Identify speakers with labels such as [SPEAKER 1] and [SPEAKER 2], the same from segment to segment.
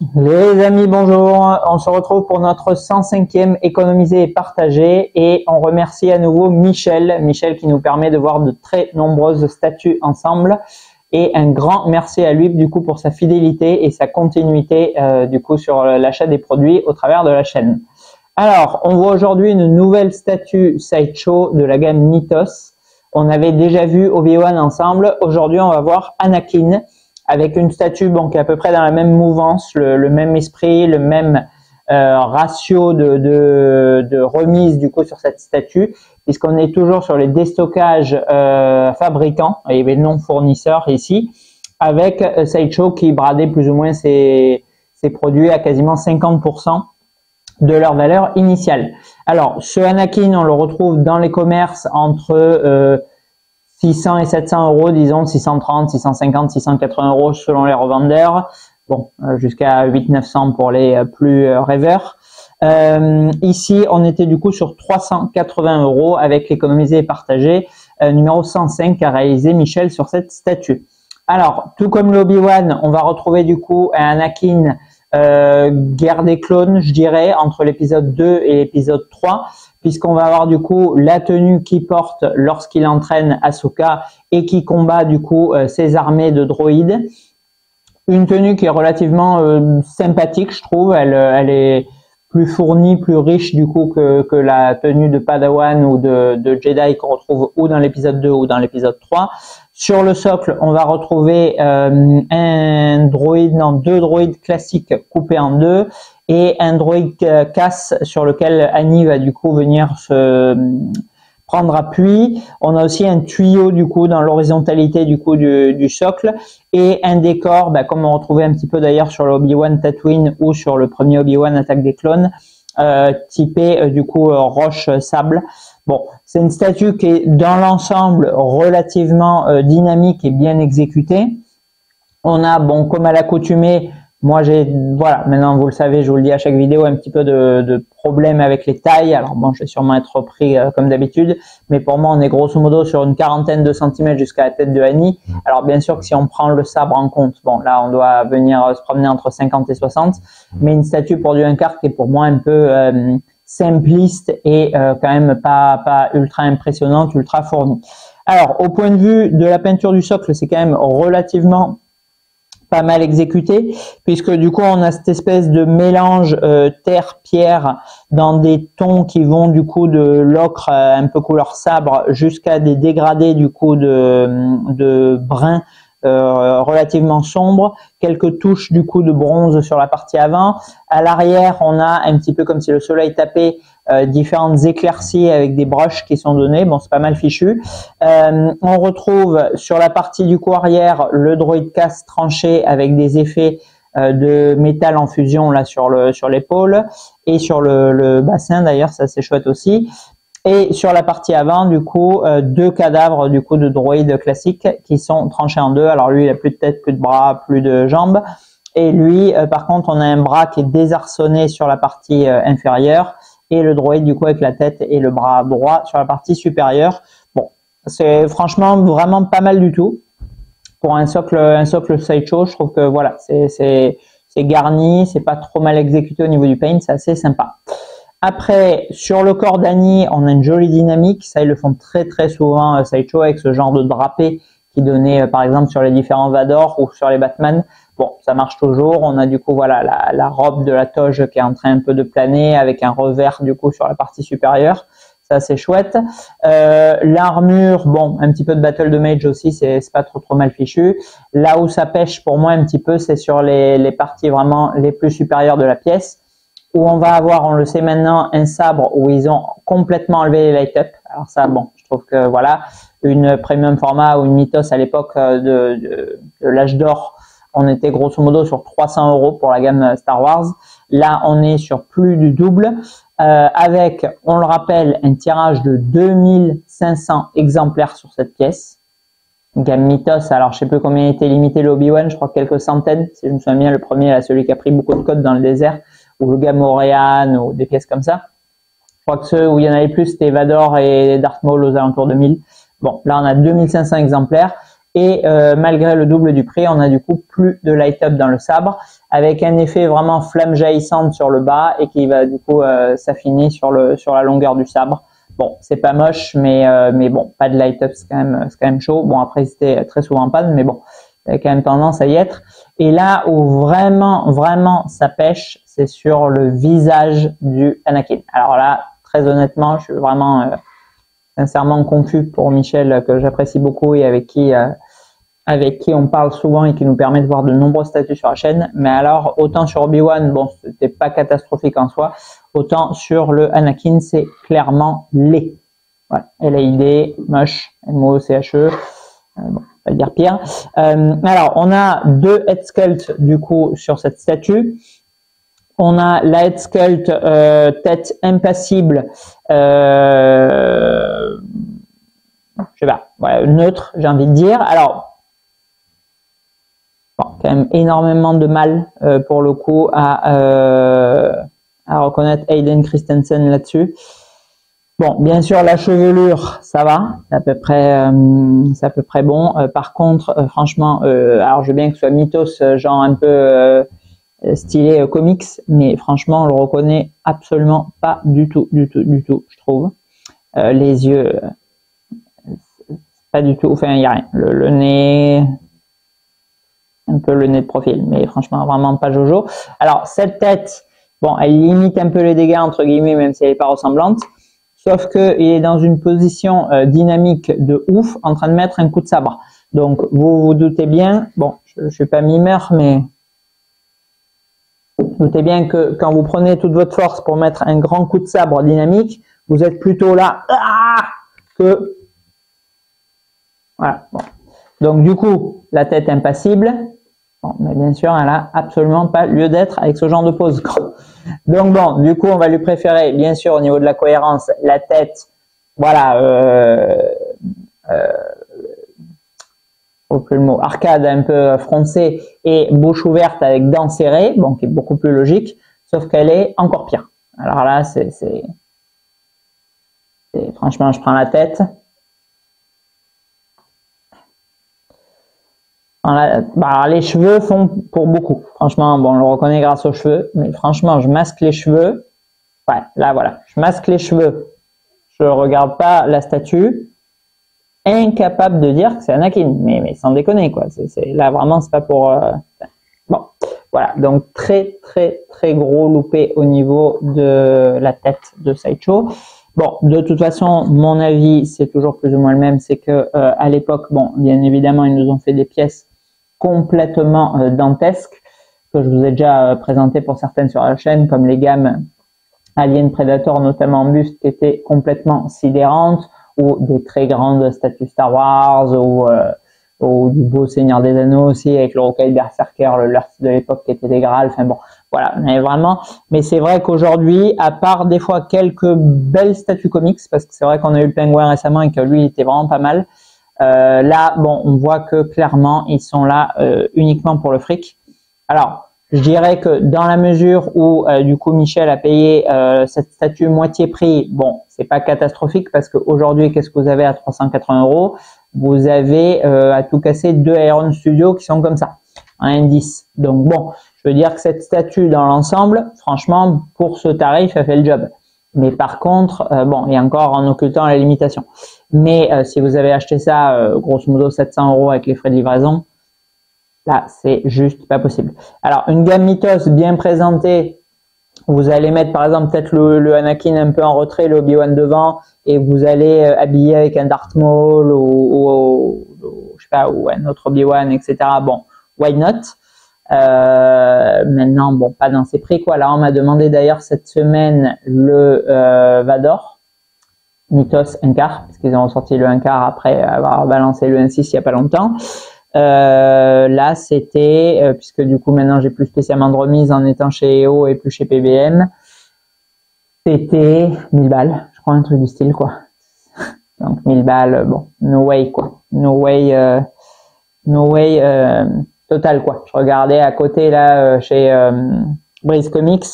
[SPEAKER 1] Les amis, bonjour. On se retrouve pour notre 105e économiser et partager et on remercie à nouveau Michel qui nous permet de voir de très nombreuses statues ensemble et un grand merci à lui du coup pour sa fidélité et sa continuité du coup sur l'achat des produits au travers de la chaîne. Alors, on voit aujourd'hui une nouvelle statue Sideshow de la gamme Mythos. On avait déjà vu Obi-Wan ensemble. Aujourd'hui, on va voir Anakin avec une statue qui est à peu près dans la même mouvance, le même esprit, le même ratio de remise du coup sur cette statue, puisqu'on est toujours sur les déstockages fabricants et non fournisseurs ici, avec Sideshow qui bradait plus ou moins ses produits à quasiment 50% de leur valeur initiale. Alors, ce Anakin, on le retrouve dans les commerces entre 600 et 700 euros, disons 630, 650, 680 euros selon les revendeurs. Bon, jusqu'à 800-900 pour les plus rêveurs. Ici, on était du coup sur 380 euros avec l'économiser et partager, numéro 105 qu'a réalisé Michel sur cette statue. Alors, tout comme l'Obi-Wan, on va retrouver du coup un Anakin guerre des clones, je dirais, entre l'épisode 2 et l'épisode 3, puisqu'on va avoir du coup la tenue qu'il porte lorsqu'il entraîne Ahsoka et qui combat du coup ses armées de droïdes. Une tenue qui est relativement sympathique, je trouve. Elle est plus fournie, plus riche du coup que la tenue de Padawan ou de Jedi qu'on retrouve ou dans l'épisode 2 ou dans l'épisode 3. Sur le socle, on va retrouver deux droïdes classiques coupés en deux et un droïde casse sur lequel Annie va du coup venir se prendre appui. On a aussi un tuyau du coup dans l'horizontalité du coup du socle et un décor, comme on retrouvait un petit peu d'ailleurs sur l'Obi-Wan Tatooine ou sur le premier Obi-Wan Attaque des clones, typé du coup roche sable. Bon, c'est une statue qui est dans l'ensemble relativement dynamique et bien exécutée. On a, comme à l'accoutumée, moi voilà, maintenant vous le savez, je vous le dis à chaque vidéo, un petit peu de problème avec les tailles. Alors bon, je vais sûrement être repris comme d'habitude, mais pour moi, on est grosso modo sur une quarantaine de centimètres jusqu'à la tête de Annie. Alors bien sûr que si on prend le sabre en compte, bon là, on doit venir se promener entre 50 et 60, mais une statue pour du 1/4 qui est pour moi un peu simpliste et quand même pas ultra impressionnante, ultra fournie. Alors, au point de vue de la peinture du socle, c'est quand même relativement pas mal exécuté, puisque du coup on a cette espèce de mélange terre-pierre dans des tons qui vont du coup de l'ocre un peu couleur sabre jusqu'à des dégradés du coup de brun relativement sombre, quelques touches du coup de bronze sur la partie avant. À l'arrière, on a un petit peu comme si le soleil tapait différentes éclaircies avec des brushes qui sont données. Bon, c'est pas mal fichu. On retrouve sur la partie du coup arrière le droïde casse tranché avec des effets de métal en fusion là sur l'épaule et sur le bassin d'ailleurs, ça c'est chouette aussi. Et sur la partie avant, du coup, deux cadavres du coup de droïdes classiques qui sont tranchés en deux. Alors lui, il a plus de tête, plus de bras, plus de jambes. Et lui, par contre, on a un bras qui est désarçonné sur la partie inférieure et le droïde du coup avec la tête et le bras droit sur la partie supérieure. Bon, c'est franchement vraiment pas mal du tout pour un socle Sideshow. Je trouve que voilà, c'est garni, c'est pas trop mal exécuté au niveau du paint, c'est assez sympa. Après, sur le corps d'Annie, on a une jolie dynamique. Ça, ils le font très très souvent, Sideshow, avec ce genre de drapé qui donnait, par exemple, sur les différents Vador ou sur les Batman. Bon, ça marche toujours. On a du coup, voilà, la robe de la toge qui est en train un peu de planer avec un revers du coup sur la partie supérieure. Ça, c'est chouette. L'armure, bon, un petit peu de Battle de Mage aussi, c'est pas trop mal fichu. Là où ça pêche pour moi un petit peu, c'est sur les parties vraiment les plus supérieures de la pièce, où on va avoir, on le sait maintenant, un sabre où ils ont complètement enlevé les light-up. Alors ça, bon, je trouve que voilà, une premium format ou une Mythos à l'époque de l'âge d'or, on était grosso modo sur 300 euros pour la gamme Star Wars. Là, on est sur plus du double, avec, on le rappelle, un tirage de 2500 exemplaires sur cette pièce. Gamme Mythos, alors je sais plus combien était limité le Obi-Wan, je crois quelques centaines, si je me souviens bien, le premier, là, celui qui a pris beaucoup de codes dans le désert, ou le Gamorrean, ou des pièces comme ça. Je crois que ceux où il y en avait plus, c'était Vador et Darth Maul aux alentours de 1000. Bon, là on a 2500 exemplaires, et malgré le double du prix, on a du coup plus de light-up dans le sabre. avec un effet vraiment flamme jaillissante sur le bas et qui va du coup s'affiner sur la longueur du sabre. Bon, c'est pas moche, mais bon, pas de light up, c'est quand même chaud. Bon, après c'était très souvent en panne, mais bon, il y a quand même tendance à y être. Et là où vraiment ça pêche, c'est sur le visage du Anakin. Alors là, très honnêtement, je suis vraiment sincèrement confus pour Michel, que j'apprécie beaucoup et avec qui on parle souvent et qui nous permet de voir de nombreux statuts sur la chaîne. Mais alors, autant sur Obi-Wan, bon, c'était pas catastrophique en soi, autant sur le Anakin, c'est clairement laid. Voilà, LAID, moche, MOCHE, bon, on va dire pire. Alors, on a deux head sculpts du coup sur cette statue. On a la head sculpt tête impassible, je sais pas, ouais, neutre, j'ai envie de dire. Alors, bon, quand même énormément de mal pour le coup à reconnaître Hayden Christensen là-dessus. Bon, bien sûr, la chevelure, ça va, c'est à peu près bon. Par contre, franchement, alors je veux bien que ce soit mythos, genre un peu stylé comics, mais franchement, on le reconnaît absolument pas du tout, je trouve. Les yeux, pas du tout, enfin, il n'y a rien. Le nez, un peu le nez de profil, mais franchement, vraiment pas Jojo. Alors, cette tête, bon, elle limite un peu les dégâts, entre guillemets, même si elle n'est pas ressemblante. Sauf qu'il est dans une position dynamique de ouf, en train de mettre un coup de sabre. Donc, vous vous doutez bien, bon, je suis pas mimeur, mais vous doutez bien que quand vous prenez toute votre force pour mettre un grand coup de sabre dynamique, vous êtes plutôt là que... Voilà. Bon. Donc, du coup, la tête impassible, bon, mais bien sûr, elle a absolument pas lieu d'être avec ce genre de pose. Donc bon, du coup, on va lui préférer, bien sûr, au niveau de la cohérence, la tête, voilà, plus le mot, arcade un peu froncée et bouche ouverte avec dents serrées, bon, qui est beaucoup plus logique, sauf qu'elle est encore pire. Alors là, franchement, je prends la tête. Bah, les cheveux font pour beaucoup. Franchement, bon, on le reconnaît grâce aux cheveux, mais franchement, je masque les cheveux. Ouais, là, voilà. Je masque les cheveux. Je regarde pas la statue. Incapable de dire que c'est Anakin. Mais sans déconner, quoi. Là, vraiment, c'est pas pour... Bon, voilà. Donc, très gros loupé au niveau de la tête de Sideshow. Bon, de toute façon, mon avis, c'est toujours plus ou moins le même. C'est que à l'époque, bon, bien évidemment, ils nous ont fait des pièces complètement dantesques, que je vous ai déjà présenté pour certaines sur la chaîne, comme les gammes Alien Predator, notamment en buste, qui étaient complètement sidérantes, ou des très grandes statues Star Wars, ou du beau Seigneur des Anneaux aussi, avec le Rocaille Berserker, le Lurtz de l'époque qui était des Graal, enfin bon, voilà, mais vraiment, mais c'est vrai qu'aujourd'hui, à part des fois quelques belles statues comics, parce que c'est vrai qu'on a eu le Pingouin récemment et que lui, il était vraiment pas mal, là, bon, on voit que clairement, ils sont là uniquement pour le fric. Alors, je dirais que dans la mesure où, du coup, Michel a payé cette statue moitié prix, bon, c'est pas catastrophique parce qu'aujourd'hui, qu'est-ce que vous avez à 380 €? Vous avez à tout casser 2 Iron Studio qui sont comme ça, un indice. Donc bon, je veux dire que cette statue dans l'ensemble, franchement, pour ce tarif, elle fait le job. Mais par contre, bon, et encore en occultant la limitation. Mais si vous avez acheté ça, grosso modo 700 € avec les frais de livraison, là, c'est juste pas possible. Alors, une gamme mythos bien présentée, vous allez mettre par exemple peut-être le Anakin un peu en retrait, le Obi-Wan devant, et vous allez habiller avec un Darth Maul ou je sais pas, ou un autre Obi-Wan, etc. Bon, why not? Maintenant, bon, pas dans ces prix, quoi. Là, on m'a demandé d'ailleurs cette semaine le Vador, Mythos 1/4, parce qu'ils ont sorti le 1/4 après avoir balancé le 1/6 il y a pas longtemps. Là, c'était, puisque du coup maintenant j'ai plus spécialement de remise en étant chez EO et plus chez PBM, c'était 1000 balles, je crois, un truc du style, quoi. Donc 1000 balles, bon, no way, quoi. No way, total, quoi. Je regardais à côté, là, chez Breeze Comics,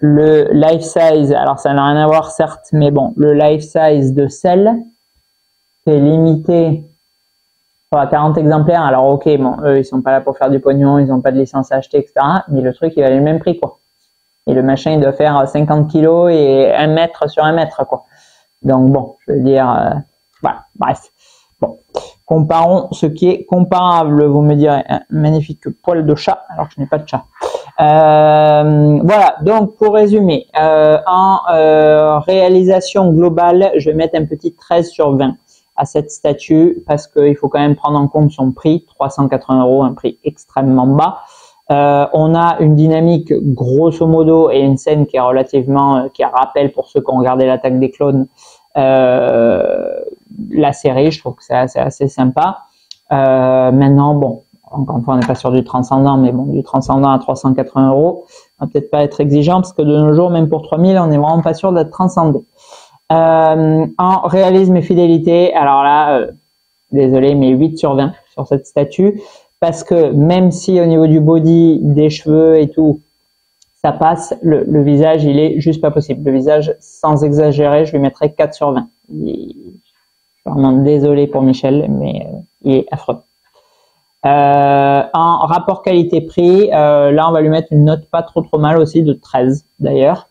[SPEAKER 1] le life size, alors ça n'a rien à voir, certes, mais bon, le life size de Cell, c'est limité 40 exemplaires, alors ok, bon, eux, ils sont pas là pour faire du pognon, ils n'ont pas de licence à acheter, etc. Mais le truc, il valait le même prix, quoi. Et le machin, il doit faire 50 kilos et 1 mètre sur 1 mètre, quoi. Donc bon, je veux dire, voilà, bref. Bon, comparons ce qui est comparable. Vous me direz, un magnifique poil de chat, alors que je n'ai pas de chat. Voilà, donc pour résumer, en réalisation globale, je vais mettre un petit 13 sur 20 à cette statue parce qu'il faut quand même prendre en compte son prix, 380 €, un prix extrêmement bas. On a une dynamique grosso modo et une scène qui est relativement, qui rappelle pour ceux qui ont regardé l'attaque des clones, la série. Je trouve que c'est assez sympa. Maintenant, bon, encore une fois, on n'est pas sur du transcendant, mais bon, du transcendant à 380 €, on va peut-être pas être exigeant parce que de nos jours, même pour 3000, on n'est vraiment pas sûr d'être transcendé. En réalisme et fidélité, alors là, désolé, mais 8 sur 20 sur cette statue, parce que même si au niveau du body, des cheveux et tout, ça passe, le visage, il est juste pas possible. Le visage, sans exagérer, je lui mettrais 4 sur 20. Je suis vraiment désolé pour Michel, mais il est affreux. En rapport qualité-prix, là, on va lui mettre une note pas trop mal aussi, de 13 d'ailleurs.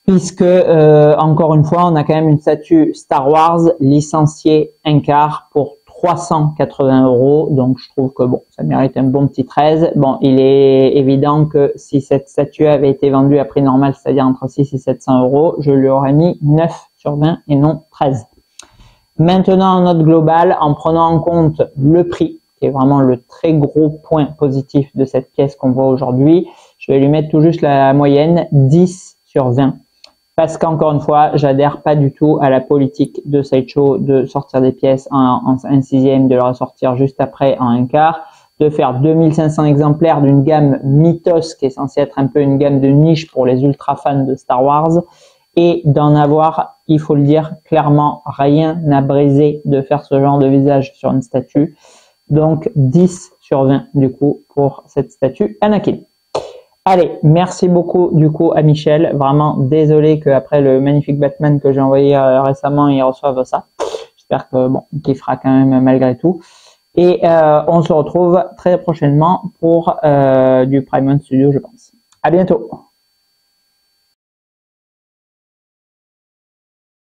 [SPEAKER 1] Puisque, encore une fois, on a quand même une statue Star Wars licenciée un quart pour 380 €. Donc, je trouve que bon, ça mérite un bon petit 13. Bon, il est évident que si cette statue avait été vendue à prix normal, c'est-à-dire entre 6 et 700 €, je lui aurais mis 9 sur 20 et non 13. Maintenant, en note globale, en prenant en compte le prix, qui est vraiment le très gros point positif de cette pièce qu'on voit aujourd'hui, je vais lui mettre tout juste la moyenne, 10 sur 20. Parce qu'encore une fois, j'adhère pas du tout à la politique de Sideshow de sortir des pièces en 1/6, de le ressortir juste après en 1/4, de faire 2500 exemplaires d'une gamme Mythos qui est censée être un peu une gamme de niche pour les ultra fans de Star Wars et d'en avoir, il faut le dire clairement, rien à briser de faire ce genre de visage sur une statue. Donc 10 sur 20 du coup pour cette statue Anakin. Allez, merci beaucoup du coup à Michel. Vraiment désolé qu'après le magnifique Batman que j'ai envoyé récemment, il reçoive ça. J'espère que bon, qu'il fera quand même malgré tout. Et on se retrouve très prochainement pour du Prime Studio, je pense. À bientôt.